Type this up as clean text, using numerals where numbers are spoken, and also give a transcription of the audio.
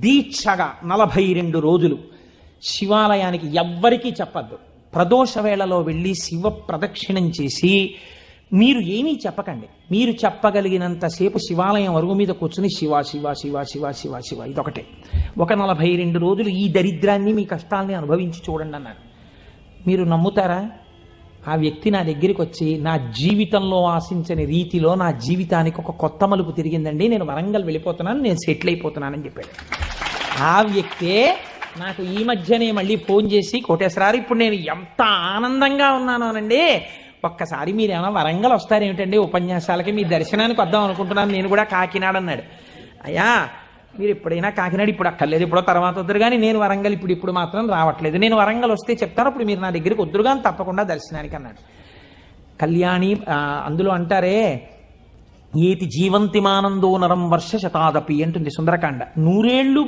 దీక్షగా 42 రోజులు శివాలయానికి ఎవ్వరికీ చెప్పద్దు. ప్రదోష వేళలో వెళ్ళి శివ ప్రదక్షిణం చేసి మీరు ఏమీ చెప్పకండి. మీరు చెప్పగలిగినంతసేపు శివాలయం అరుగు మీద కూర్చుని శివ శివ శివ శివ శివ శివ ఇదొకటే. ఒక 42 రోజులు ఈ దరిద్రాన్ని మీ కష్టాల్ని అనుభవించి చూడండి అన్నాడు. మీరు నమ్ముతారా? ఆ వ్యక్తి నా దగ్గరికి వచ్చి నా జీవితంలో ఆశించని రీతిలో నా జీవితానికి ఒక కొత్త మలుపు తిరిగిందండి, నేను వరంగల్ వెళ్ళిపోతున్నాను, నేను సెటిల్ అయిపోతున్నానని చెప్పాడు. ఆ వ్యక్తే నాకు ఈ మధ్యనే మళ్ళీ ఫోన్ చేసి, కోటేశ్వరారు ఇప్పుడు నేను ఎంత ఆనందంగా ఉన్నాను అనండి, ఒక్కసారి మీరు ఏమైనా వరంగల్ వస్తారేమిటండి ఉపన్యాసాలకి, మీ దర్శనానికి వద్దాం అనుకుంటున్నాను, నేను కూడా కాకినాడ అన్నాడు. అయ్యా మీరు ఎప్పుడైనా కాకినాడ ఇప్పుడు అక్కర్లేదు, ఇప్పుడో తర్వాత వద్దురు కానీ నేను వరంగల్ ఇప్పుడు మాత్రం రావట్లేదు, నేను వరంగల్ వస్తే చెప్తాను, అప్పుడు మీరు నా దగ్గరికి వద్దురు కానీ తప్పకుండా దర్శనానికి అన్నాడు. కళ్యాణి అందులో అంటారే ఏతి జీవంతిమానందో నరం వర్ష శతాదపి అంటుంది సుందరకాండ. 100 ఏళ్ళు